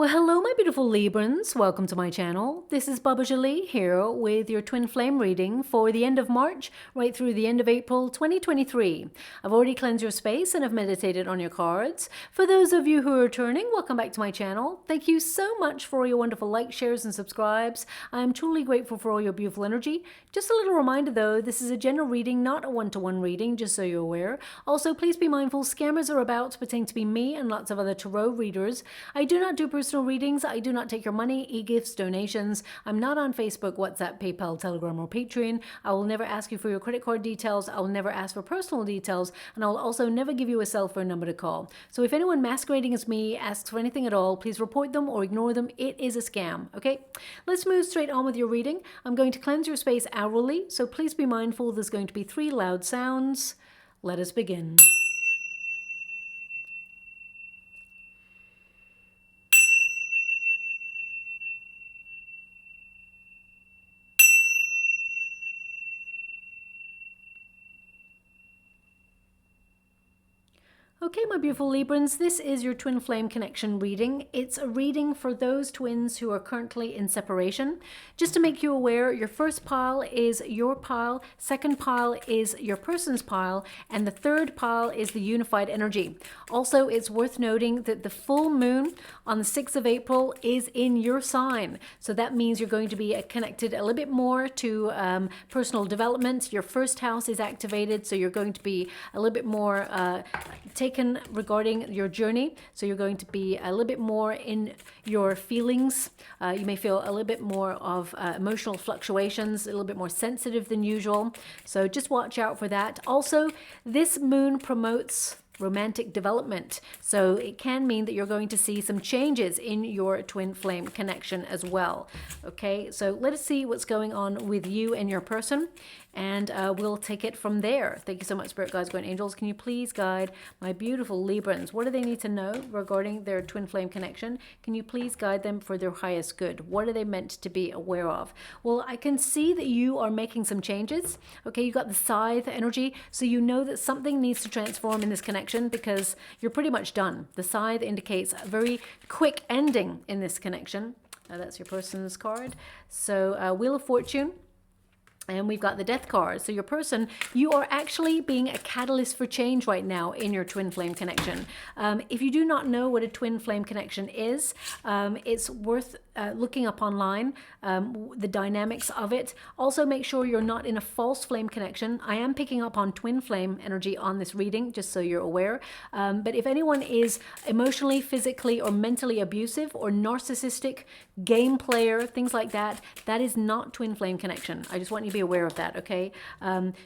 Well, hello, my beautiful Librans. Welcome to my channel. This is Baba Jolie here with your twin flame reading for the end of March right through the end of April 2023. I've already cleansed your space and have meditated on your cards. For those of you who are returning, welcome back to my channel. Thank you so much for all your wonderful likes, shares, and subscribes. I am truly grateful for all your beautiful energy. Just a little reminder though, this is a general reading, not a one-to-one reading, just so you're aware. Also, please be mindful, scammers are about pretending to be me and lots of other tarot readers. I do not do personal readings. I do not take your money, e-gifts, donations. I'm not on Facebook, WhatsApp, PayPal, Telegram, or Patreon. I will never ask you for your credit card details. I will never ask for personal details, and I will also never give you a cell phone number to call. So if anyone masquerading as me asks for anything at all, please report them or ignore them. It is a scam, okay? Let's move straight on with your reading. I'm going to cleanse your space hourly, so please be mindful there's going to be 3 loud sounds. Let us begin. Okay, my beautiful Librans, this is your twin flame connection reading. It's a reading for those twins who are currently in separation. Just to make you aware, your first pile is your pile, second pile is your person's pile, and the third pile is the unified energy. Also, it's worth noting that the full moon on the 6th of April is in your sign. So that means you're going to be connected a little bit more to personal development. Your first house is activated, so you're going to be a little bit more taken regarding your journey. So you're going to be a little bit more in your feelings. You may feel a little bit more of emotional fluctuations, a little bit more sensitive than usual. So just watch out for that. Also, this moon promotes romantic development. So it can mean that you're going to see some changes in your twin flame connection as well. Okay, so let us see what's going on with you and your person, and we'll take it from there. Thank you so much, Spirit Guides, Guardian Angels. Can you please guide my beautiful Librans? What do they need to know regarding their twin flame connection? Can you please guide them for their highest good? What are they meant to be aware of? Well, I can see that you are making some changes. Okay, you got the scythe energy, so you know that something needs to transform in this connection because you're pretty much done. The scythe indicates a very quick ending in this connection. That's your person's card. So Wheel of Fortune. And we've got the Death card. So your person, you are actually being a catalyst for change right now in your twin flame connection. If you do not know what a twin flame connection is, it's worth looking up online, the dynamics of it. Also, make sure you're not in a false flame connection. I am picking up on twin flame energy on this reading, just so you're aware. But if anyone is emotionally, physically, or mentally abusive or narcissistic, game player, things like that, that is not twin flame connection. I just want you to be aware of that, okay?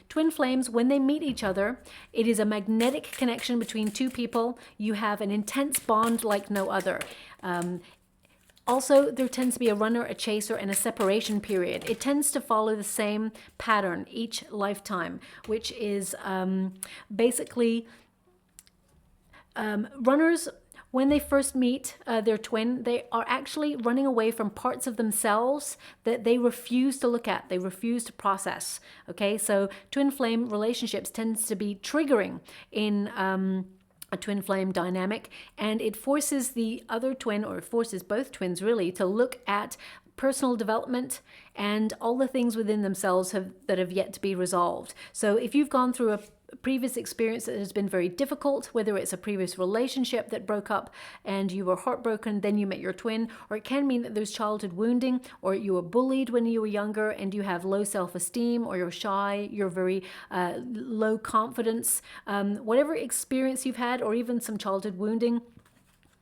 Twin flames, when they meet each other, it is a magnetic connection between two people. You have an intense bond like no other. Also, there tends to be a runner, a chaser, and a separation period. It tends to follow the same pattern each lifetime, which is basically runners, when they first meet their twin, they are actually running away from parts of themselves that they refuse to look at, they refuse to process. Okay, so twin flame relationships tends to be triggering in a twin flame dynamic, and it forces the other twin, or it forces both twins really, to look at personal development and all the things within themselves that have yet to be resolved. So if you've gone through a previous experience that has been very difficult, whether it's a previous relationship that broke up and you were heartbroken, then you met your twin, or it can mean that there's childhood wounding, or you were bullied when you were younger and you have low self-esteem, or you're shy, you're very low confidence, whatever experience you've had, or even some childhood wounding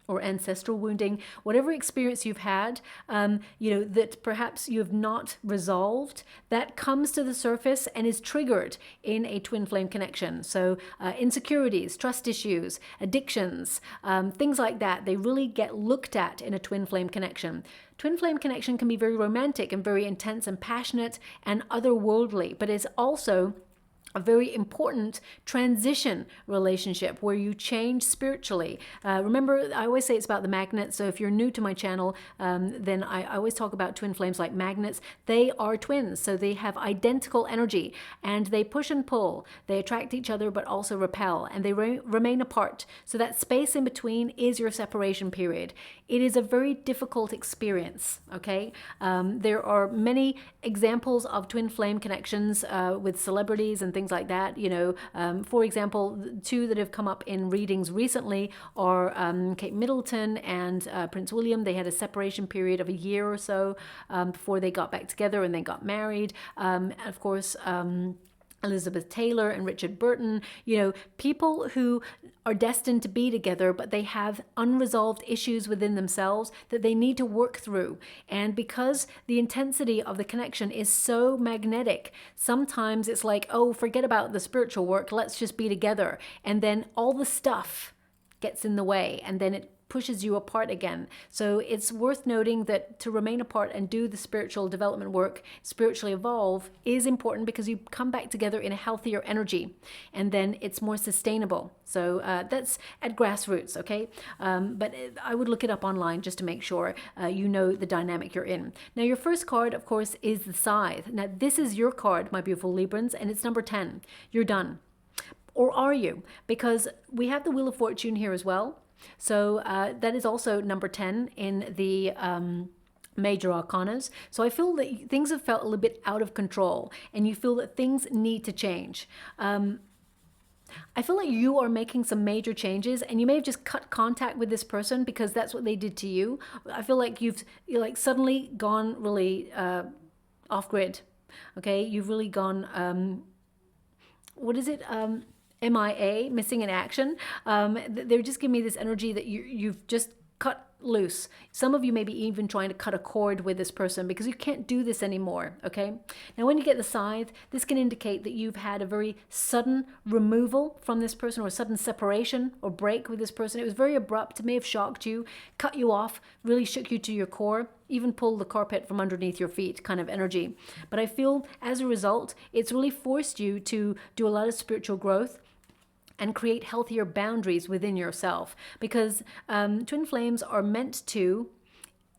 or ancestral wounding, whatever experience you've had, that perhaps you have not resolved, that comes to the surface and is triggered in a twin flame connection. So insecurities, trust issues, addictions, things like that, they really get looked at in a twin flame connection. Twin flame connection can be very romantic and very intense and passionate and otherworldly, but it's also a very important transition relationship where you change spiritually. Remember, I always say it's about the magnet. So if you're new to my channel, then I always talk about twin flames like magnets. They are twins, so they have identical energy and they push and pull. They attract each other but also repel, and they remain apart. So that space in between is your separation period. It is a very difficult experience, okay? There are many examples of twin flame connections with celebrities and things like that. You know, for example, two that have come up in readings recently are Kate Middleton and Prince William. They had a separation period of a year or so before they got back together and then got married. Of course, Elizabeth Taylor and Richard Burton, you know, people who are destined to be together, but they have unresolved issues within themselves that they need to work through. And because the intensity of the connection is so magnetic, sometimes it's like, oh, forget about the spiritual work, let's just be together. And then all the stuff gets in the way, and then it pushes you apart again. So it's worth noting that to remain apart and do the spiritual development work, spiritually evolve, is important because you come back together in a healthier energy, and then it's more sustainable. So that's at grassroots, okay? But I would look it up online just to make sure you know the dynamic you're in. Now, your first card, of course, is the Scythe. Now, this is your card, my beautiful Librans, and it's number 10. You're done. Or are you? Because we have the Wheel of Fortune here as well. So that is also number 10 in the major arcanas. So I feel that things have felt a little bit out of control and you feel that things need to change. I feel like you are making some major changes and you may have just cut contact with this person because that's what they did to you. I feel like you're like suddenly gone really off grid. Okay, you've really gone, what is it? MIA, missing in action. They're just giving me this energy that you've just cut loose. Some of you may be even trying to cut a cord with this person because you can't do this anymore, okay? Now, when you get the Scythe, this can indicate that you've had a very sudden removal from this person or a sudden separation or break with this person. It was very abrupt. It may have shocked you, cut you off, really shook you to your core, even pulled the carpet from underneath your feet kind of energy. But I feel as a result, it's really forced you to do a lot of spiritual growth and create healthier boundaries within yourself, because twin flames are meant to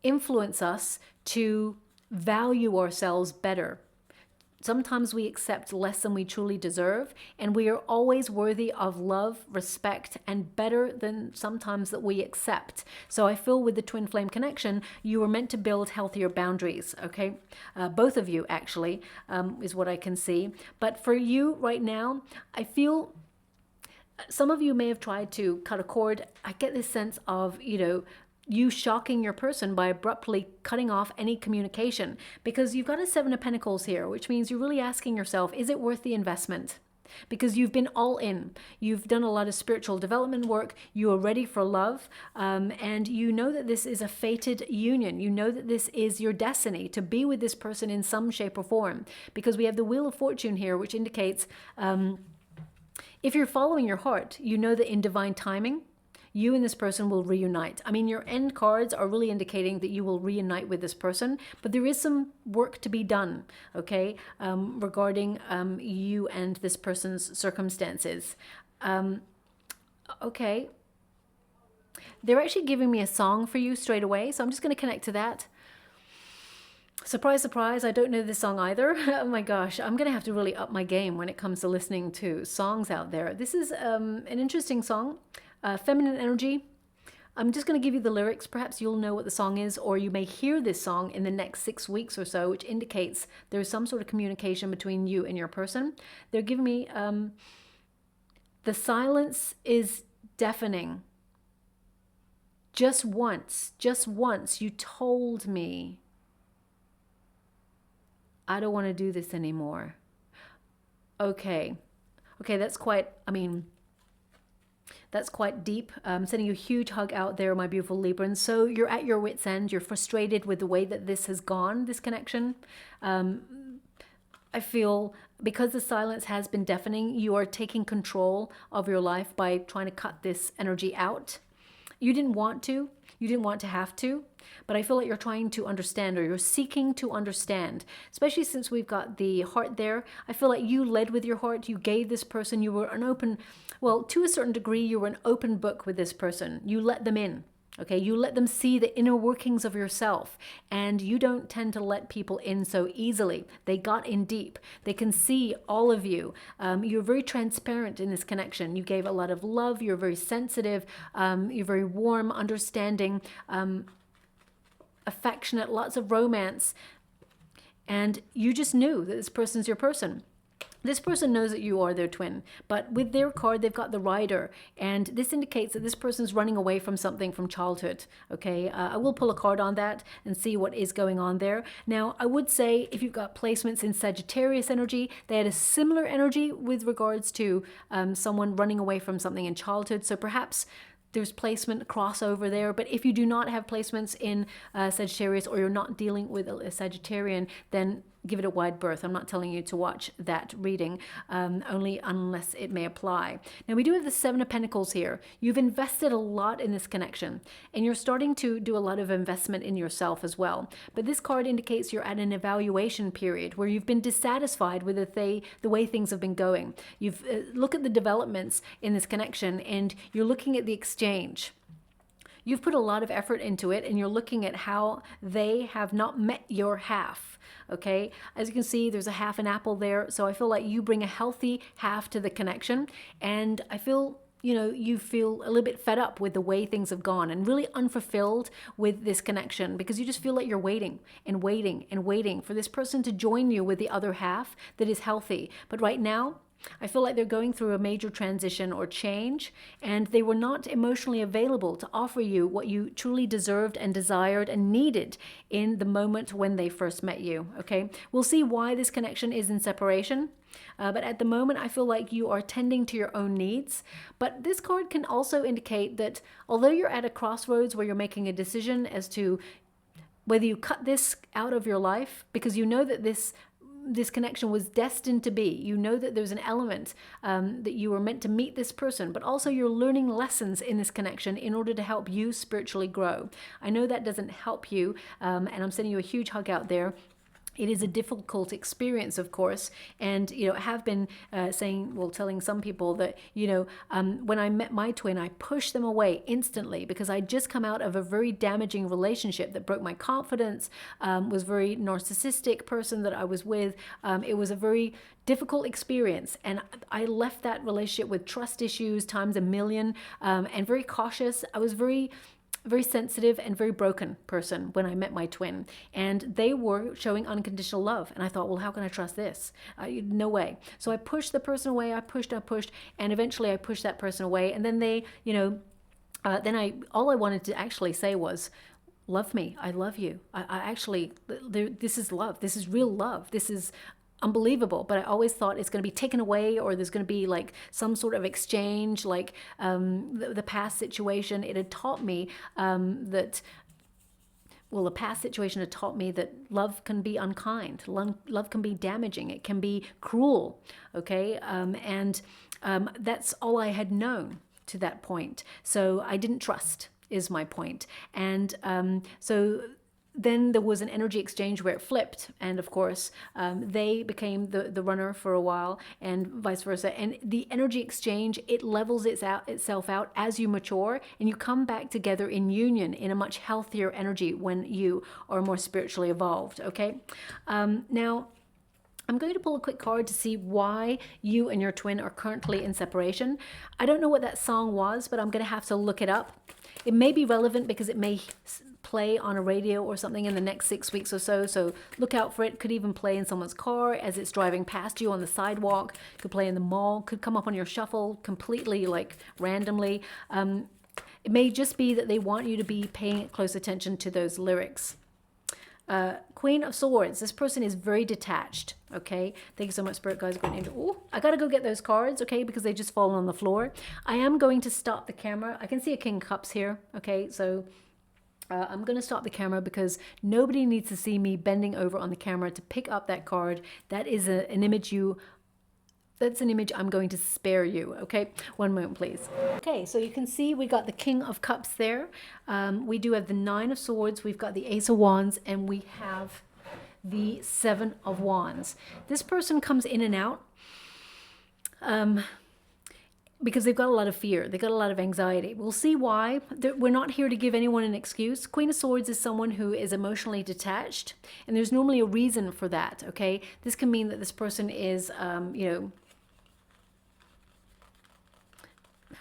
influence us to value ourselves better. Sometimes we accept less than we truly deserve, and we are always worthy of love, respect, and better than sometimes that we accept. So I feel with the twin flame connection, you are meant to build healthier boundaries, okay? Both of you, actually, is what I can see. But for you right now, I feel some of you may have tried to cut a cord. I get this sense of, you know, you shocking your person by abruptly cutting off any communication, because you've got a 7 of Pentacles here, which means you're really asking yourself, is it worth the investment? Because you've been all in. You've done a lot of spiritual development work. You are ready for love. And you know that this is a fated union. You know that this is your destiny to be with this person in some shape or form. Because we have the Wheel of Fortune here, which indicates if you're following your heart, you know that in divine timing, you and this person will reunite. I mean, your end cards are really indicating that you will reunite with this person, but there is some work to be done, okay, regarding you and this person's circumstances. Okay. They're actually giving me a song for you straight away, so I'm just going to connect to that. Surprise, surprise, I don't know this song either. Oh my gosh, I'm going to have to really up my game when it comes to listening to songs out there. This is an interesting song, Feminine Energy. I'm just going to give you the lyrics. Perhaps you'll know what the song is, or you may hear this song in the next 6 weeks or so, which indicates there's some sort of communication between you and your person. They're giving me, the silence is deafening. Just once you told me I don't want to do this anymore. Okay, that's quite, I mean, that's quite deep. I'm sending you a huge hug out there, my beautiful Librans. So you're at your wit's end. You're frustrated with the way that this has gone, this connection. I feel because the silence has been deafening, you are taking control of your life by trying to cut this energy out. You didn't want to. You didn't want to have to, but I feel like you're trying to understand, or you're seeking to understand, especially since we've got the heart there. I feel like you led with your heart. You gave this person, you were an open, well, to a certain degree, you were an open book with this person. You let them in. Okay, you let them see the inner workings of yourself, and you don't tend to let people in so easily. They got in deep. They can see all of you. You're very transparent in this connection. You gave a lot of love. You're very sensitive. You're very warm, understanding, affectionate, lots of romance. And you just knew that this person's your person. This person knows that you are their twin, but with their card, they've got the Rider, and this indicates that this person's running away from something from childhood, okay? I will pull a card on that and see what is going on there. Now, I would say if you've got placements in Sagittarius energy, they had a similar energy with regards to someone running away from something in childhood, so perhaps there's placement crossover there. But if you do not have placements in Sagittarius, or you're not dealing with a Sagittarian, then give it a wide berth. I'm not telling you to watch that reading, only unless it may apply. Now, we do have the Seven of Pentacles here. You've invested a lot in this connection, and you're starting to do a lot of investment in yourself as well. But this card indicates you're at an evaluation period where you've been dissatisfied with the way things have been going. You've look at the developments in this connection, and you're looking at the exchange. You've put a lot of effort into it, and you're looking at how they have not met your half. Okay, as you can see, there's a half an apple there. So I feel like you bring a healthy half to the connection, and I feel, you know, you feel a little bit fed up with the way things have gone and really unfulfilled with this connection, because you just feel like you're waiting and waiting and waiting for this person to join you with the other half that is healthy. But right now, I feel like they're going through a major transition or change, and they were not emotionally available to offer you what you truly deserved and desired and needed in the moment when they first met you, okay? We'll see why this connection is in separation, but at the moment, I feel like you are tending to your own needs. But this card can also indicate that although you're at a crossroads where you're making a decision as to whether you cut this out of your life, because you know that this connection was destined to be. You know that there's an element that you were meant to meet this person, but also you're learning lessons in this connection in order to help you spiritually grow. I know that doesn't help you, and I'm sending you a huge hug out there. It is a difficult experience, of course, and, you know, I have been telling some people that, you know, when I met my twin, I pushed them away instantly because I'd just come out of a very damaging relationship that broke my confidence, was very narcissistic person that I was with. It was a very difficult experience, and I left that relationship with trust issues times a million, and very cautious. I was very sensitive and very broken person when I met my twin, and they were showing unconditional love, and I thought, well, how can I trust this? No way. So I pushed the person away. I pushed, and eventually I pushed that person away, and then they, you know, all I wanted to actually say was, love me. I love you. I actually, this is love. This is real love. This is unbelievable. But I always thought it's going to be taken away, or there's going to be like some sort of exchange, like the past situation. It had taught me the past situation had taught me that love can be unkind. Love can be damaging. It can be cruel. Okay. That's all I had known to that point. So I didn't trust, is my point. And so then there was an energy exchange where it flipped, and of course they became the runner for a while, and vice versa. And the energy exchange, it levels itself out as you mature, and you come back together in union in a much healthier energy when you are more spiritually evolved. Okay, now I'm going to pull a quick card to see why you and your twin are currently in separation. I don't know what that song was, but I'm going to have to look it up. It may be relevant because it may play on a radio or something in the next 6 weeks or so. So look out for it. Could even play in someone's car as it's driving past you on the sidewalk. Could play in the mall. Could come up on your shuffle completely, like randomly. It may just be that they want you to be paying close attention to those lyrics. Queen of Swords. This person is very detached. Okay. Thank you so much, Spirit Guides. Oh, I gotta go get those cards. Okay, because they just fall on the floor. I am going to stop the camera. I can see a King of Cups here. Okay, so I'm going to stop the camera because nobody needs to see me bending over on the camera to pick up that card. That is an image you That's an image I'm going to spare you, okay? One moment, please. Okay, so you can see we got the King of Cups there. We do have the Nine of Swords, we've got the Ace of Wands, and we have the Seven of Wands. This person comes in and out because they've got a lot of fear. They've got a lot of anxiety. We'll see why. We're not here to give anyone an excuse. Queen of Swords is someone who is emotionally detached, and there's normally a reason for that, okay? This can mean that this person is, you know,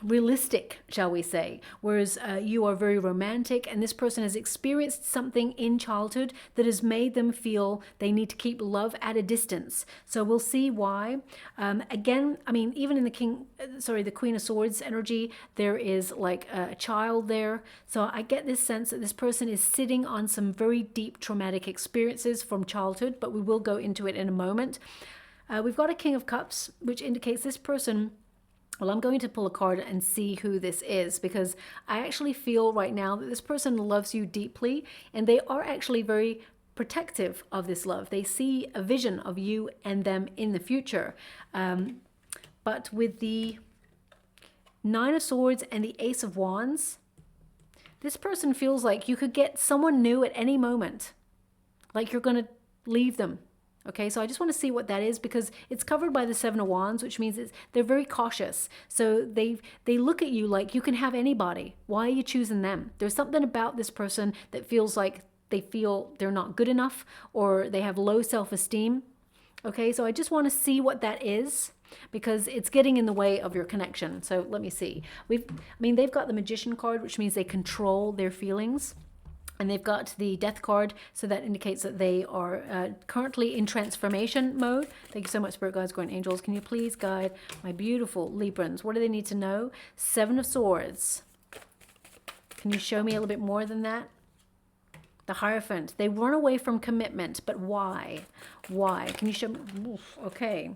realistic, shall we say, whereas you are very romantic, and this person has experienced something in childhood that has made them feel they need to keep love at a distance. So we'll see why. Again, I mean, even in the Queen of Swords energy, there is like a child there. So I get this sense that this person is sitting on some very deep traumatic experiences from childhood, but we will go into it in a moment. We've got a King of Cups, which indicates this person. Well, I'm going to pull a card and see who this is, because I actually feel right now that this person loves you deeply, and they are actually very protective of this love. They see a vision of you and them in the future. But with the Nine of Swords and the Ace of Wands, this person feels like you could get someone new at any moment, like you're going to leave them. Okay, so I just want to see what that is, because it's covered by the Seven of Wands, which means they're very cautious. So they look at you like you can have anybody. Why are you choosing them? There's something about this person that feels like they feel they're not good enough, or they have low self-esteem. Okay, so I just want to see what that is, because it's getting in the way of your connection. So let me see. They've got the Magician card, which means they control their feelings. And they've got the Death card, so that indicates that they are currently in transformation mode. Thank you so much, Spirit Guides, Guardian Angels. Can you please guide my beautiful Librans? What do they need to know? Seven of Swords. Can you show me a little bit more than that? The Hierophant. They run away from commitment, but why? Why? Can you show me? Oof, okay.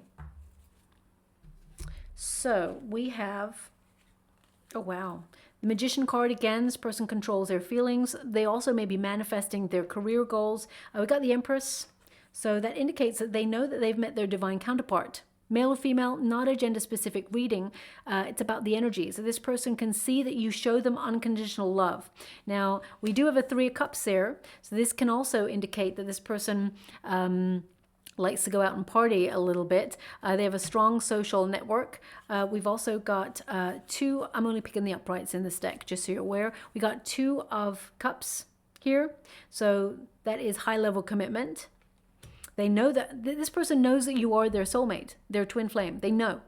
So we have, oh wow. The Magician card, again, this person controls their feelings. They also may be manifesting their career goals. We got the Empress. So that indicates that they know that they've met their divine counterpart. Male or female, not a gender-specific reading. It's about the energy. So this person can see that you show them unconditional love. Now, we do have a Three of Cups there. So this can also indicate that this person likes to go out and party a little bit. They have a strong social network. We've also got two, I'm only picking the uprights in this deck, just so you're aware. We got Two of Cups here. So that is high level commitment. They know that this person knows that you are their soulmate, their twin flame. They know.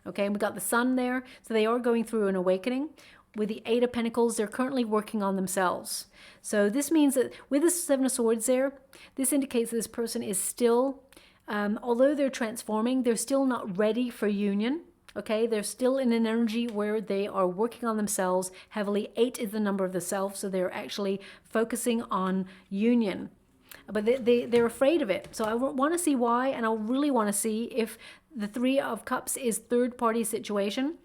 Okay, and we got the Sun there. So they are going through an awakening. With the Eight of Pentacles, they're currently working on themselves. So this means that with the Seven of Swords there, this indicates that this person is still, although they're transforming, they're still not ready for union. Okay, they're still in an energy where they are working on themselves heavily. 8 is the number of the self, so they're actually focusing on union. But they're afraid of it. So I want to see why, and I really want to see if the Three of Cups is third-party situation,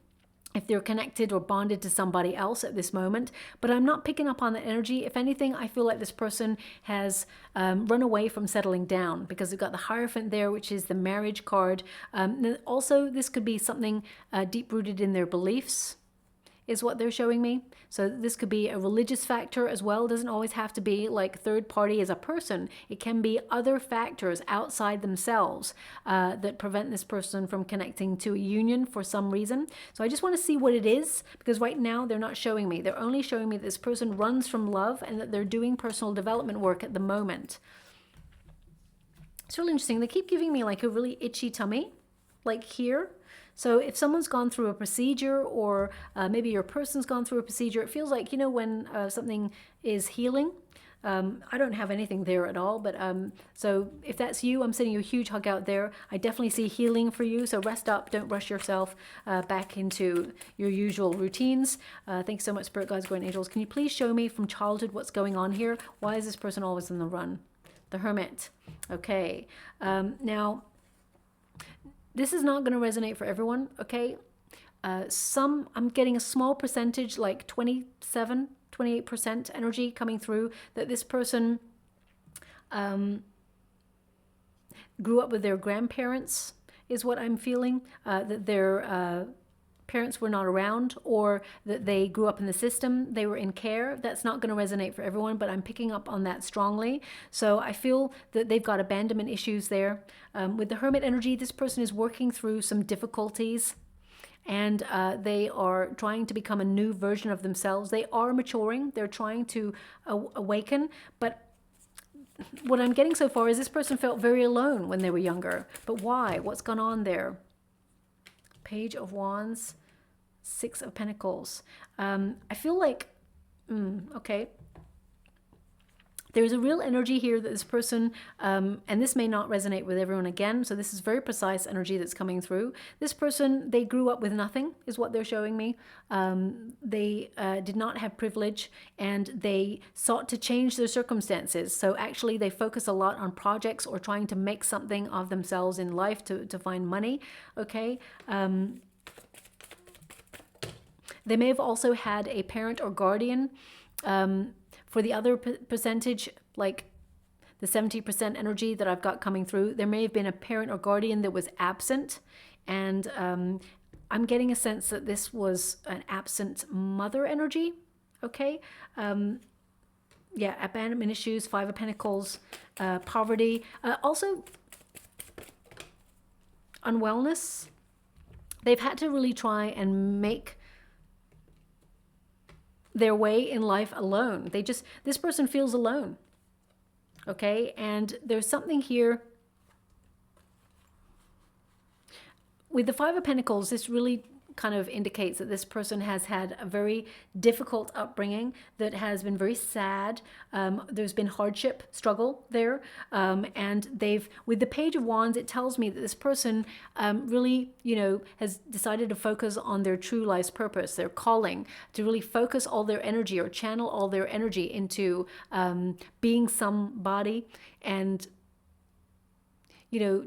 if they're connected or bonded to somebody else at this moment. But I'm not picking up on the energy. If anything, I feel like this person has run away from settling down, because they've got the Hierophant there, which is the marriage card. Also, this could be something deep-rooted in their beliefs, is what they're showing me. So this could be a religious factor as well. It doesn't always have to be like third party as a person. It can be other factors outside themselves that prevent this person from connecting to a union for some reason. So I just want to see what it is, because right now they're not showing me. They're only showing me that this person runs from love and that they're doing personal development work at the moment. It's really interesting. They keep giving me like a really itchy tummy, like here. So if someone's gone through a procedure, or maybe your person's gone through a procedure, it feels like, you know, when something is healing. I don't have anything there at all, but so if that's you, I'm sending you a huge hug out there. I definitely see healing for you, so rest up, don't rush yourself back into your usual routines. Thanks so much, Spirit Guides, Guardian Angels. Can you please show me from childhood what's going on here? Why is this person always on the run? The Hermit. Okay. Now, this is not going to resonate for everyone, okay? I'm getting a small percentage, like 27, 28% energy coming through, that this person grew up with their grandparents is what I'm feeling, that their parents were not around, or that they grew up in the system, they were in care. That's not going to resonate for everyone, but I'm picking up on that strongly. So I feel that they've got abandonment issues there. With the Hermit energy, this person is working through some difficulties, and they are trying to become a new version of themselves. They are maturing. They're trying to awaken, but what I'm getting so far is this person felt very alone when they were younger. But why? What's gone on there? Page of Wands, Six of Pentacles. I feel like, okay. There's a real energy here that this person, and this may not resonate with everyone again, so this is very precise energy that's coming through. This person, they grew up with nothing, is what they're showing me. They did not have privilege, and they sought to change their circumstances. So actually, they focus a lot on projects or trying to make something of themselves in life to find money, okay? They may have also had a parent or guardian. For the other percentage, like the 70% energy that I've got coming through, there may have been a parent or guardian that was absent. And I'm getting a sense that this was an absent mother energy. Okay. Yeah, abandonment issues, Five of Pentacles, poverty. Also, unwellness. They've had to really try and make their way in life alone. This person feels alone. Okay, and there's something here with the Five of Pentacles. This really kind of indicates that this person has had a very difficult upbringing that has been very sad. There's been hardship, struggle there, and with the Page of Wands, it tells me that this person really, has decided to focus on their true life's purpose, their calling, to really focus all their energy or channel all their energy into being somebody, and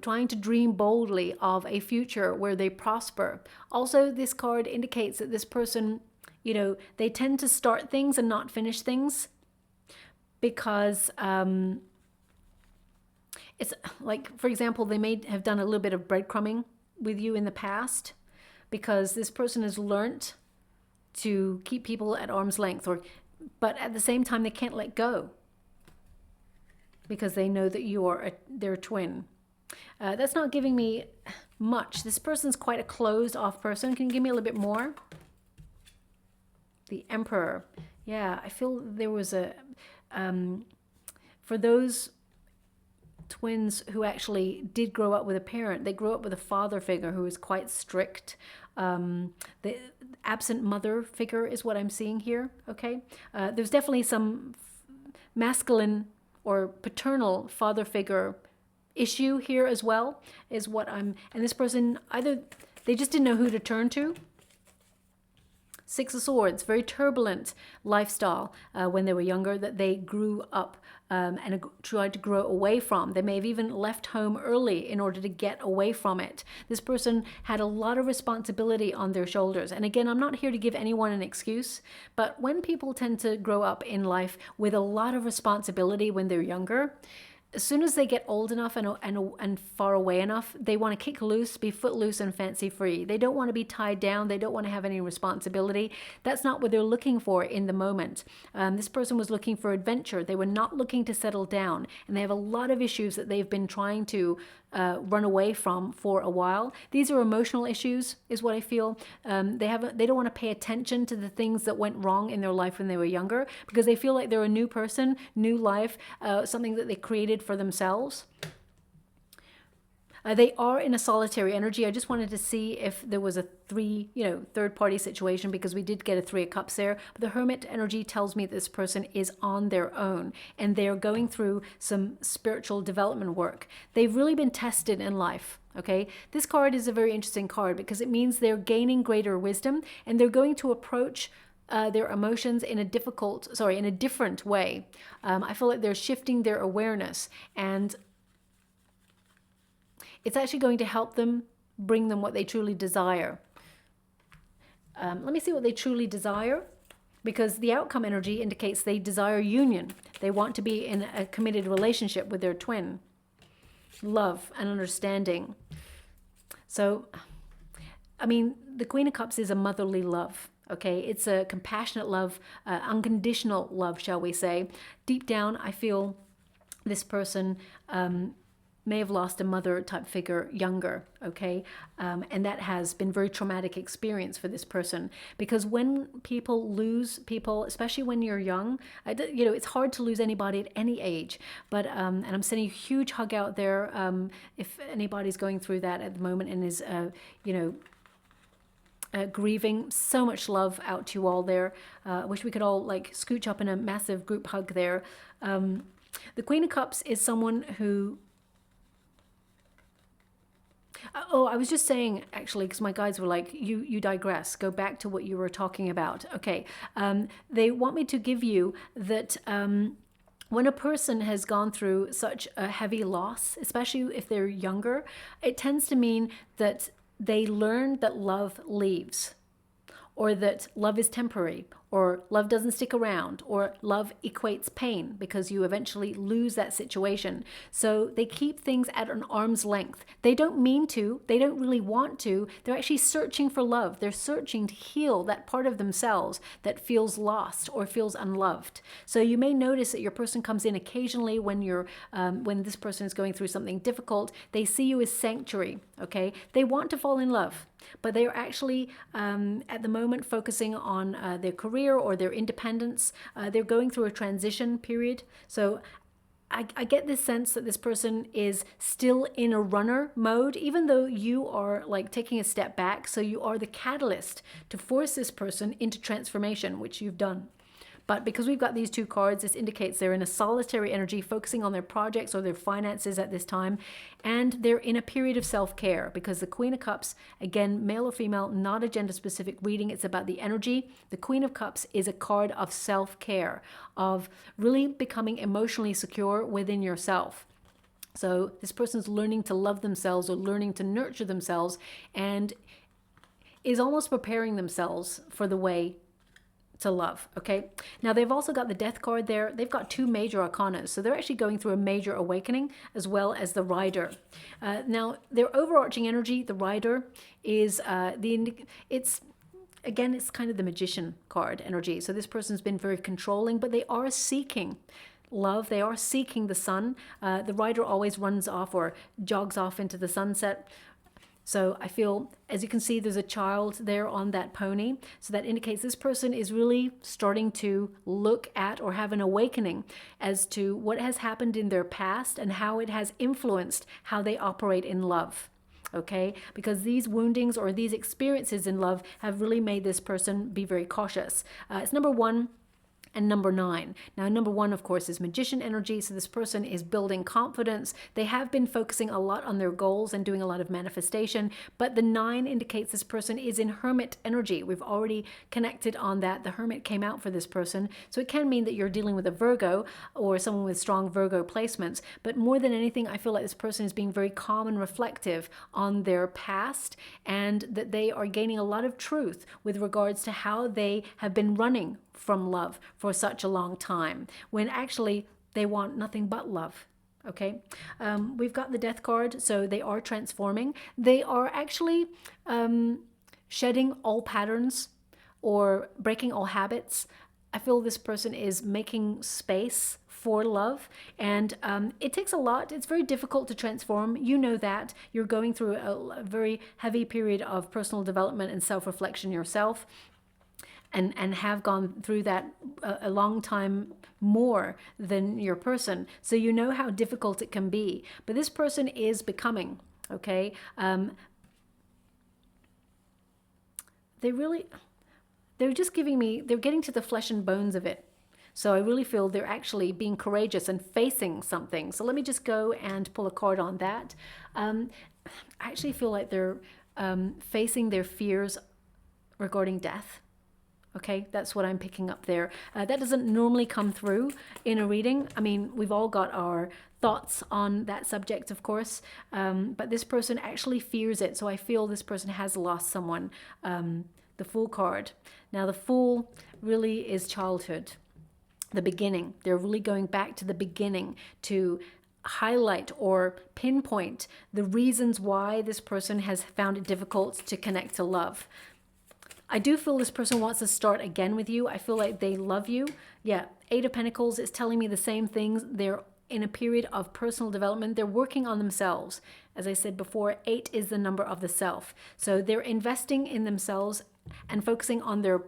trying to dream boldly of a future where they prosper. Also, this card indicates that this person, they tend to start things and not finish things because it's like, for example, they may have done a little bit of breadcrumbing with you in the past because this person has learnt to keep people at arm's length, but at the same time, they can't let go because they know that you are their twin. That's not giving me much. This person's quite a closed off person. Can you give me a little bit more? The Emperor. Yeah, I feel there was for those twins who actually did grow up with a parent, they grew up with a father figure who was quite strict. The absent mother figure is what I'm seeing here, okay? There's definitely some masculine or paternal father figure issue here as well, is what and this person, either they just didn't know who to turn to. Six of Swords, very turbulent lifestyle when they were younger that they grew up and tried to grow away from. They may have even left home early in order to get away from it. This person had a lot of responsibility on their shoulders. And again, I'm not here to give anyone an excuse, but when people tend to grow up in life with a lot of responsibility when they're younger, as soon as they get old enough and far away enough, they want to kick loose, be footloose and fancy free. They don't want to be tied down. They don't want to have any responsibility. That's not what they're looking for in the moment. This person was looking for adventure. They were not looking to settle down. And they have a lot of issues that they've been trying to run away from for a while. These are emotional issues, is what I feel. They don't want to pay attention to the things that went wrong in their life when they were younger because they feel like they're a new person, new life, something that they created for themselves. They are in a solitary energy. I just wanted to see if there was a third party situation because we did get a Three of Cups there. But the Hermit energy tells me this person is on their own and they're going through some spiritual development work. They've really been tested in life. Okay, this card is a very interesting card because it means they're gaining greater wisdom and they're going to approach their emotions in a different way. I feel like they're shifting their awareness, and it's actually going to help them bring them what they truly desire. Let me see what they truly desire, because the outcome energy indicates they desire union. They want to be in a committed relationship with their twin. Love and understanding. So, I mean, the Queen of Cups is a motherly love. Okay, it's a compassionate love, unconditional love, shall we say. Deep down, I feel this person may have lost a mother type figure younger, okay? And that has been very traumatic experience for this person, because when people lose people, especially when you're young, you know, it's hard to lose anybody at any age, but, and I'm sending a huge hug out there if anybody's going through that at the moment and is, you know, grieving. So much love out to you all there. Wish we could all like scooch up in a massive group hug there. The Queen of Cups is someone who, oh, I was just saying, actually, because my guides were like, you digress, go back to what you were talking about. Okay, they want me to give you that when a person has gone through such a heavy loss, especially if they're younger, it tends to mean that they learn that love leaves, or that love is temporary, or love doesn't stick around, or love equates pain because you eventually lose that situation. So they keep things at an arm's length. They don't mean to, they don't really want to, they're actually searching for love. They're searching to heal that part of themselves that feels lost or feels unloved. So you may notice that your person comes in occasionally when you're, when this person is going through something difficult. They see you as sanctuary, okay? They want to fall in love, but they are actually at the moment focusing on their career or their independence. They're going through a transition period. So I get this sense that this person is still in a runner mode, even though you are like taking a step back. So you are the catalyst to force this person into transformation, which you've done. But because we've got these two cards, this indicates they're in a solitary energy, focusing on their projects or their finances at this time. And they're in a period of self-care, because the Queen of Cups, again, male or female, not a gender-specific reading. It's about the energy. The Queen of Cups is a card of self-care, of really becoming emotionally secure within yourself. So this person's learning to love themselves or learning to nurture themselves, and is almost preparing themselves for the way to love. Okay, now they've also got the Death card there. They've got two major arcana, so they're actually going through a major awakening, as well as the Rider. Now their overarching energy, the Rider, is it's again, it's kind of the Magician card energy. So this person's been very controlling, but they are seeking love. They are seeking the sun. The Rider always runs off or jogs off into the sunset. So I feel, as you can see, there's a child there on that pony. So that indicates this person is really starting to look at or have an awakening as to what has happened in their past and how it has influenced how they operate in love. Okay, because these woundings or these experiences in love have really made this person be very cautious. It's number 1 and number 9. Now, number 1, of course, is Magician energy. So this person is building confidence. They have been focusing a lot on their goals and doing a lot of manifestation. But the 9 indicates this person is in Hermit energy. We've already connected on that. The Hermit came out for this person. So it can mean that you're dealing with a Virgo or someone with strong Virgo placements. But more than anything, I feel like this person is being very calm and reflective on their past, and that they are gaining a lot of truth with regards to how they have been running from love for such a long time, when actually they want nothing but love. Okay, we've got the Death card, so they are transforming. They are actually shedding all patterns or breaking all habits. I feel this person is making space for love, and it takes a lot. It's very difficult to transform. You know that. You're going through a very heavy period of personal development and self-reflection yourself. And have gone through that a long time more than your person. So you know how difficult it can be. But this person is becoming, okay? They're just giving me, they're getting to the flesh and bones of it. So I really feel they're actually being courageous and facing something. So let me just go and pull a card on that. I actually feel like they're facing their fears regarding death. Okay, that's what I'm picking up there. That doesn't normally come through in a reading. I mean, we've all got our thoughts on that subject, of course, but this person actually fears it. So I feel this person has lost someone. The Fool card. Now, the Fool really is childhood, the beginning. They're really going back to the beginning, to highlight or pinpoint the reasons why this person has found it difficult to connect to love. I do feel this person wants to start again with you. I feel like they love you. Yeah, Eight of Pentacles is telling me the same things. They're in a period of personal development. They're working on themselves. As I said before, 8 is the number of the self. So they're investing in themselves and focusing on their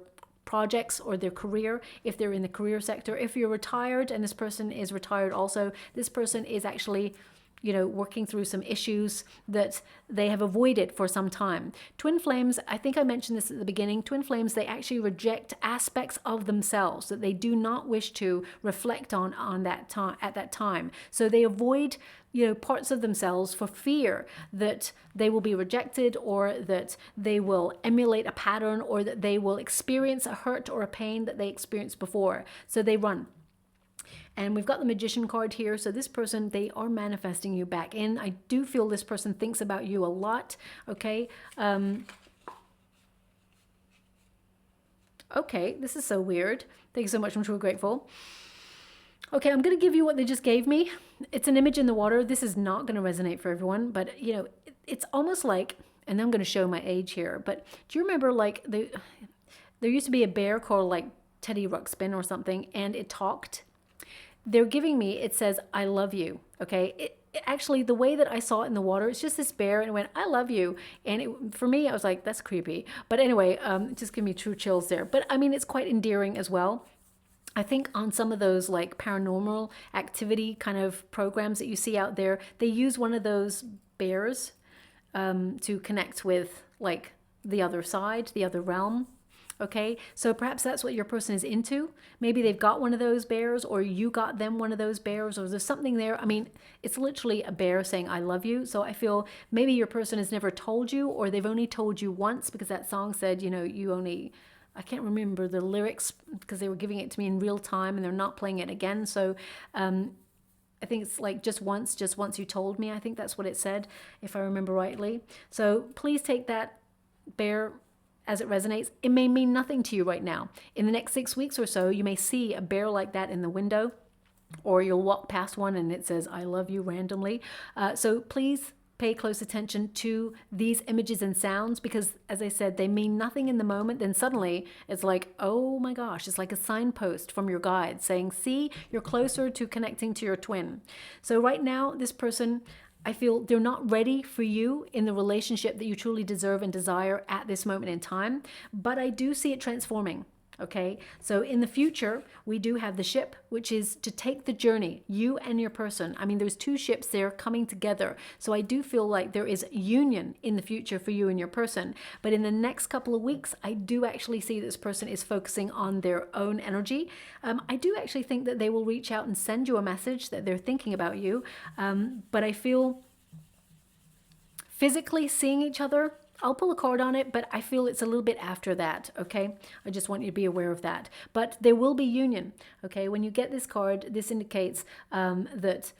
projects or their career, if they're in the career sector. If you're retired and this person is retired also, this person is actually, you know, working through some issues that they have avoided for some time. Twin flames, I think I mentioned this at the beginning, twin flames, they actually reject aspects of themselves that they do not wish to reflect on that time at that time. So they avoid, you know, parts of themselves for fear that they will be rejected, or that they will emulate a pattern, or that they will experience a hurt or a pain that they experienced before. So they run. And we've got the Magician card here. So this person, they are manifesting you back in. I do feel this person thinks about you a lot. Okay. Okay, this is so weird. Thank you so much. I'm truly grateful. Okay, I'm going to give you what they just gave me. It's an image in the water. This is not going to resonate for everyone, but you know, it's almost like, and I'm going to show my age here, but do you remember like there used to be a bear called like Teddy Ruxpin or something, and it talked? They're giving me, it says, I love you. Okay. It actually, the way that I saw it in the water, it's just this bear and it went, I love you. And for me, I was like, that's creepy. But anyway, it just gave me true chills there. But I mean, it's quite endearing as well. I think on some of those like paranormal activity kind of programs that you see out there, they use one of those bears to connect with like the other side, the other realm. Okay, so perhaps that's what your person is into. Maybe they've got one of those bears, or you got them one of those bears, or there's something there. I mean, it's literally a bear saying, I love you. So I feel maybe your person has never told you, or they've only told you once, because that song said, you know, you only, I can't remember the lyrics because they were giving it to me in real time and they're not playing it again. So I think it's like just once you told me. I think that's what it said, if I remember rightly. So please take that bear as it resonates. It may mean nothing to you right now. In the next 6 weeks or so, you may see a bear like that in the window, or you'll walk past one and it says, I love you randomly. So please pay close attention to these images and sounds, because as I said, they mean nothing in the moment. Then suddenly it's like, oh my gosh, it's like a signpost from your guide saying, see, you're closer to connecting to your twin. So right now, this person, I feel they're not ready for you in the relationship that you truly deserve and desire at this moment in time, but I do see it transforming. Okay, so in the future, we do have the ship, which is to take the journey, you and your person. I mean, there's two ships there coming together. So I do feel like there is union in the future for you and your person. But in the next couple of weeks, I do actually see this person is focusing on their own energy. I do actually think that they will reach out and send you a message that they're thinking about you. But I feel physically seeing each other, I'll pull a card on it, but I feel it's a little bit after that, okay? I just want you to be aware of that. But there will be union, okay? When you get this card, this indicates that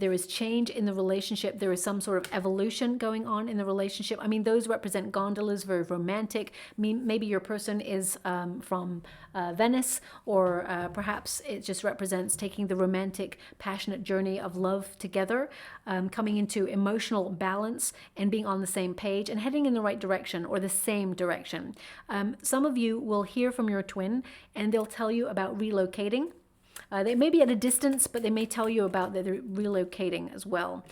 there is change in the relationship. There is some sort of evolution going on in the relationship. I mean, those represent gondolas, very romantic. I mean, maybe your person is from Venice, or perhaps it just represents taking the romantic, passionate journey of love together, coming into emotional balance and being on the same page and heading in the right direction, or the same direction. Some of you will hear from your twin and they'll tell you about relocating. They may be at a distance, but they may tell you about that they're relocating as well.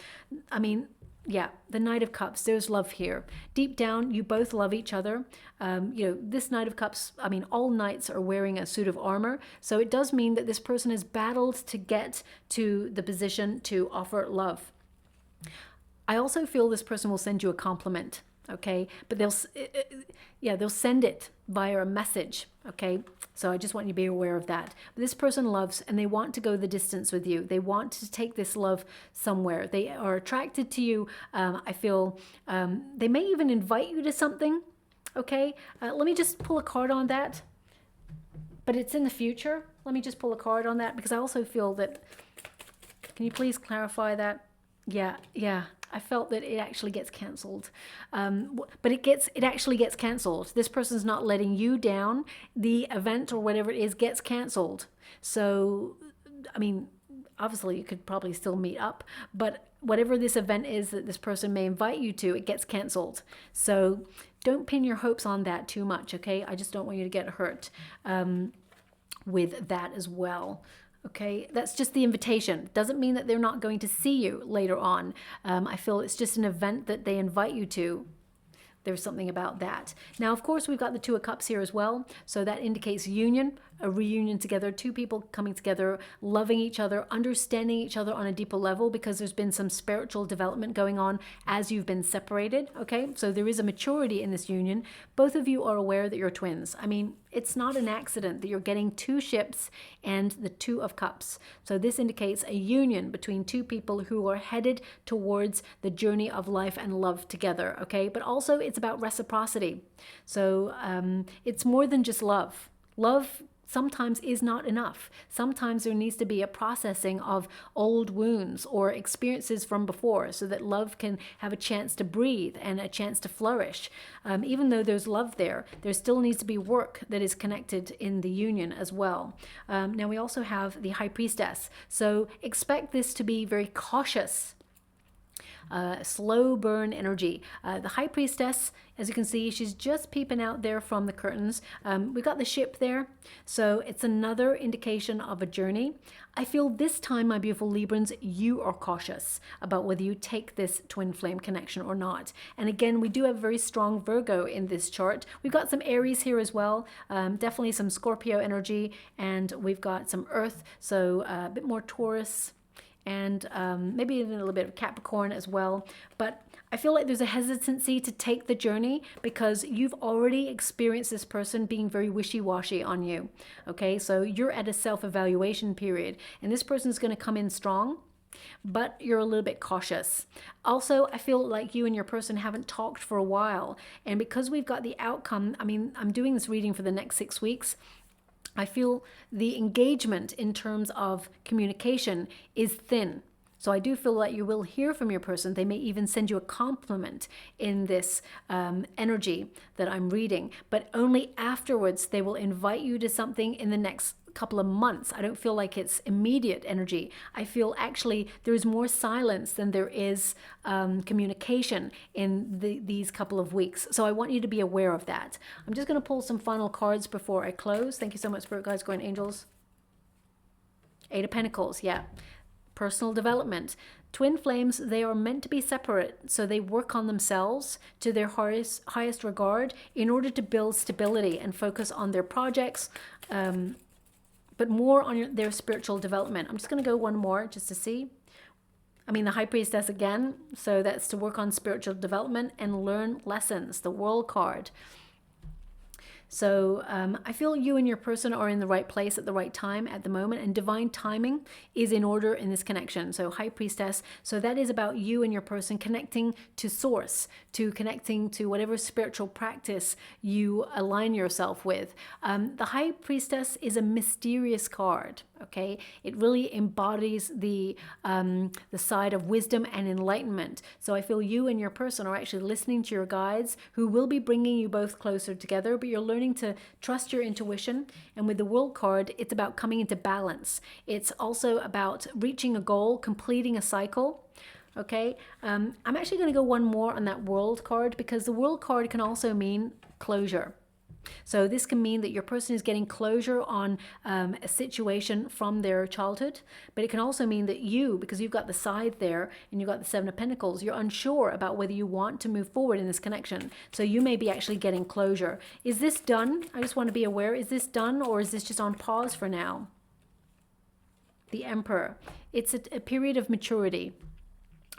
I mean, yeah, the Knight of Cups, there's love here. Deep down, you both love each other. You know, this Knight of Cups, I mean, all knights are wearing a suit of armor. So it does mean that this person has battled to get to the position to offer love. I also feel this person will send you a compliment. Okay, but they'll send it via a message. Okay, so I just want you to be aware of that. But this person loves, and they want to go the distance with you. They want to take this love somewhere. They are attracted to you. I feel they may even invite you to something. Okay, let me just pull a card on that. But it's in the future. Let me just pull a card on that, because I also feel that. Can you please clarify that? Yeah. I felt that it actually gets cancelled, but it actually gets cancelled. This person's not letting you down. The event or whatever it is gets cancelled. So, I mean, obviously you could probably still meet up, but whatever this event is that this person may invite you to, it gets cancelled. So don't pin your hopes on that too much, okay? I just don't want you to get hurt with that as well. Okay, that's just the invitation. Doesn't mean that they're not going to see you later on. I feel it's just an event that they invite you to. There's something about that. Now, of course, we've got the Two of Cups here as well. So that indicates union, a reunion together, two people coming together, loving each other, understanding each other on a deeper level, because there's been some spiritual development going on as you've been separated. Okay, so there is a maturity in this union. Both of you are aware that you're twins. I mean, it's not an accident that you're getting two ships and the Two of Cups. So this indicates a union between two people who are headed towards the journey of life and love together. Okay, but also it's about reciprocity. So it's more than just love. Love sometimes is not enough. Sometimes there needs to be a processing of old wounds or experiences from before, so that love can have a chance to breathe and a chance to flourish. Even though there's love there still needs to be work that is connected in the union as well. Now we also have the High Priestess. So expect this to be very cautious. Slow burn energy. The High Priestess, as you can see, she's just peeping out there from the curtains. We got the ship there, so it's another indication of a journey. I feel this time, my beautiful Librans, you are cautious about whether you take this twin flame connection or not. And again, we do have very strong Virgo in this chart. We've got some Aries here as well, definitely some Scorpio energy, and we've got some Earth, so a bit more Taurus, and maybe even a little bit of Capricorn as well. But I feel like there's a hesitancy to take the journey because you've already experienced this person being very wishy-washy on you. Okay, so you're at a self-evaluation period, and this person's going to come in strong, but you're a little bit cautious. Also, I feel like you and your person haven't talked for a while, and because we've got the outcome, I mean, I'm doing this reading for the next 6 weeks, I feel the engagement in terms of communication is thin. So I do feel like you will hear from your person. They may even send you a compliment in this energy that I'm reading, but only afterwards they will invite you to something in the next couple of months. I don't feel like it's immediate energy. I feel actually there is more silence than there is communication in these couple of weeks. So I want you to be aware of that. I'm just going to pull some final cards before I close. Thank you so much, Spirit Guides, Guardian Angels. Eight of Pentacles, yeah. Personal development. Twin flames, they are meant to be separate, so they work on themselves to their highest regard in order to build stability and focus on their projects, but more on their spiritual development. I'm just going to go one more just to see. I mean, the High Priestess again, so that's to work on spiritual development and learn lessons, the World card. So I feel you and your person are in the right place at the right time at the moment, and divine timing is in order in this connection. So High Priestess, so that is about you and your person connecting to source, to connecting to whatever spiritual practice you align yourself with. The High Priestess is a mysterious card. Okay, it really embodies the side of wisdom and enlightenment. So I feel you and your person are actually listening to your guides, who will be bringing you both closer together, but you're learning to trust your intuition. And with the World card, it's about coming into balance. It's also about reaching a goal, completing a cycle. Okay, I'm actually going to go one more on that World card, because the World card can also mean closure. So this can mean that your person is getting closure on a situation from their childhood, but it can also mean that you, because you've got the side there and you've got the Seven of Pentacles, you're unsure about whether you want to move forward in this connection. So you may be actually getting closure. Is this done? I just want to be aware. Is this done, or is this just on pause for now? The Emperor. It's a period of maturity.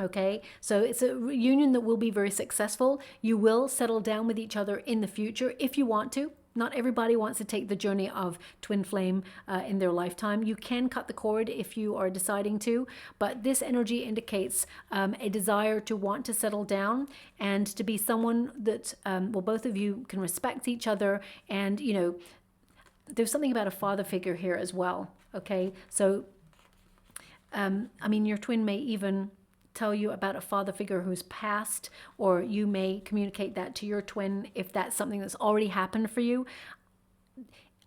Okay, so it's a union that will be very successful. You will settle down with each other in the future if you want to. Not everybody wants to take the journey of twin flame in their lifetime. You can cut the cord if you are deciding to, but this energy indicates a desire to want to settle down and to be someone that, well, both of you can respect each other. And, you know, there's something about a father figure here as well. Okay, so, I mean, your twin may even tell you about a father figure who's passed, or you may communicate that to your twin if that's something that's already happened for you.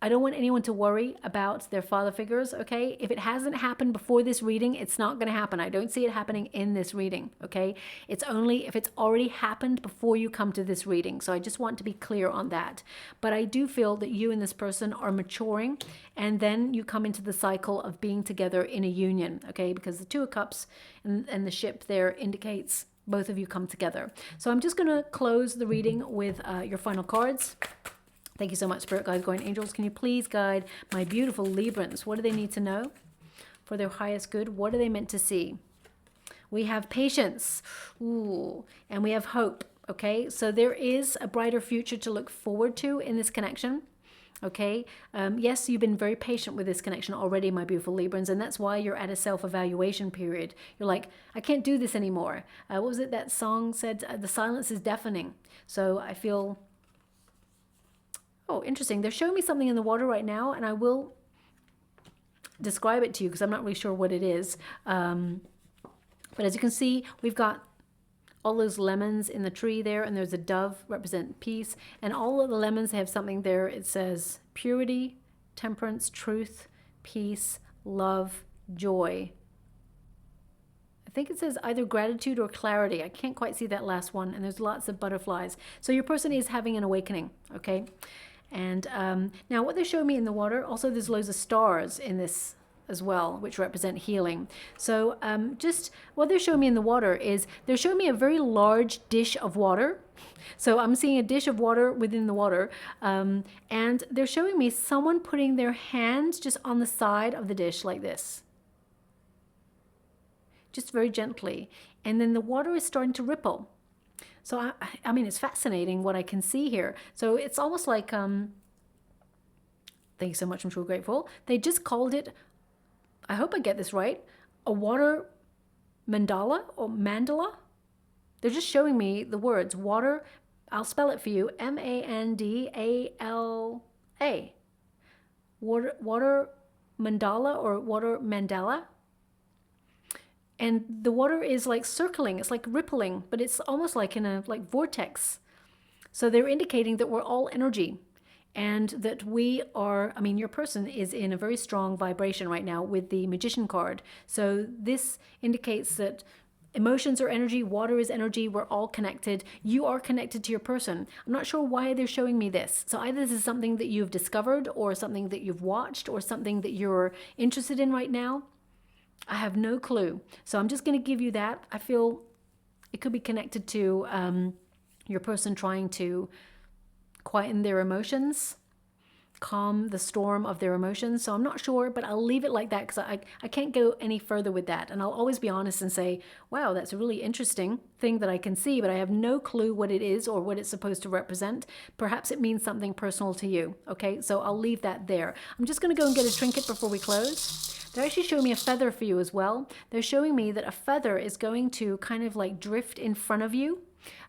I don't want anyone to worry about their father figures, okay? If it hasn't happened before this reading, it's not going to happen. I don't see it happening in this reading, okay? It's only if it's already happened before you come to this reading. So I just want to be clear on that. But I do feel that you and this person are maturing, and then you come into the cycle of being together in a union, okay? Because the Two of Cups and the ship there indicates both of you come together. So I'm just going to close the reading with your final cards. Thank you so much, Spirit Guides, Guardian Angels. Can you please guide my beautiful Librans? What do they need to know for their highest good? What are they meant to see? We have patience. Ooh, and we have hope. Okay, so there is a brighter future to look forward to in this connection. Okay, yes, you've been very patient with this connection already, my beautiful Librans, and that's why you're at a self-evaluation period. You're like, I can't do this anymore. What was it that song said? The silence is deafening. So I feel... Oh, interesting. They're showing me something in the water right now, and I will describe it to you because I'm not really sure what it is. But as you can see, we've got all those lemons in the tree there, and there's a dove represent peace. And all of the lemons have something there. It says purity, temperance, truth, peace, love, joy. I think it says either gratitude or clarity. I can't quite see that last one. And there's lots of butterflies. So your person is having an awakening, okay? And now what they're showing me in the water, also there's loads of stars in this as well, which represent healing. So just what they're showing me in the water is they're showing me a very large dish of water. So I'm seeing a dish of water within the water. And they're showing me someone putting their hands just on the side of the dish like this. Just very gently. And then the water is starting to ripple. So, I mean, it's fascinating what I can see here. So it's almost like, thank you so much, I'm truly grateful. They just called it, I hope I get this right, a water mandala or mandala. They're just showing me the words water. I'll spell it for you, M-A-N-D-A-L-A. Water mandala or water mandala. And the water is like circling, it's like rippling, but it's almost like in a like vortex. So they're indicating that we're all energy and that we are, I mean, your person is in a very strong vibration right now with the Magician card. So this indicates that emotions are energy, water is energy, we're all connected. You are connected to your person. I'm not sure why they're showing me this. So either this is something that you've discovered or something that you've watched or something that you're interested in right now. I have no clue. So I'm just going to give you that. I feel it could be connected to your person trying to quieten their emotions, calm the storm of their emotions. So I'm not sure, but I'll leave it like that because I can't go any further with that. And I'll always be honest and say, wow, that's a really interesting thing that I can see, but I have no clue what it is or what it's supposed to represent. Perhaps it means something personal to you. Okay, so I'll leave that there. I'm just going to go and get a trinket before we close. They're actually showing me a feather for you as well. They're showing me that a feather is going to kind of like drift in front of you.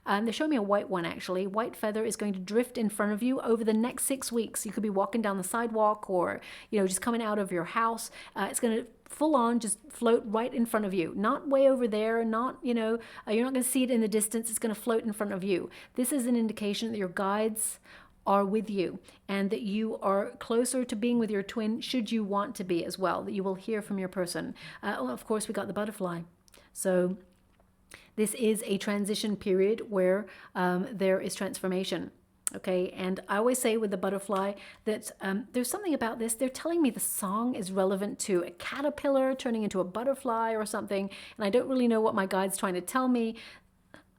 They're showing me a white one actually. White feather is going to drift in front of you over the next 6 weeks. You could be walking down the sidewalk or, you know, just coming out of your house. It's going to full on just float right in front of you. Not way over there, not, you know, you're not going to see it in the distance. It's going to float in front of you. This is an indication that your guides are with you and that you are closer to being with your twin should you want to be as well, that you will hear from your person. Of course, we got the butterfly. So this is a transition period where there is transformation. Okay, and I always say with the butterfly that there's something about this. They're telling me the song is relevant to a caterpillar turning into a butterfly or something, and I don't really know what my guide's trying to tell me.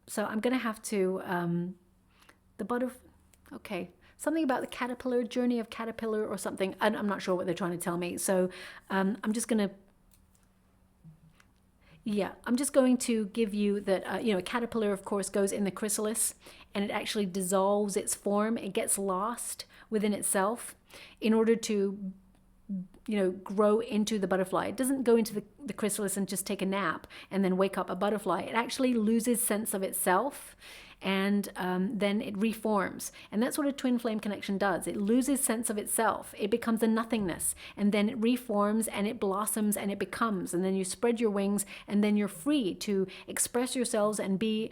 So I'm going to have to, okay, something about the caterpillar, journey of caterpillar or something. I'm not sure what they're trying to tell me. So I'm just going to give you that, you know, a caterpillar, of course, goes in the chrysalis and it actually dissolves its form. It gets lost within itself in order to, you know, grow into the butterfly. It doesn't go into the chrysalis and just take a nap and then wake up a butterfly. It actually loses sense of itself, and then it reforms. And that's what a twin flame connection does. It loses sense of itself. It becomes a nothingness, and then it reforms and it blossoms and it becomes. And then you spread your wings, and then you're free to express yourselves and be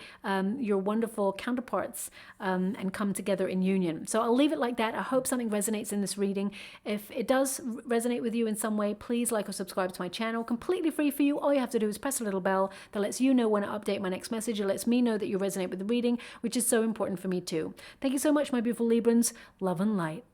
your wonderful counterparts and come together in union. So I'll leave it like that. I hope something resonates in this reading. If it does resonate with you in some way, please like or subscribe to my channel. Completely free for you. All you have to do is press a little bell that lets you know when I update my next message. It lets me know that you resonate with the reading, which is so important for me too. Thank you so much, my beautiful Librans. Love and light.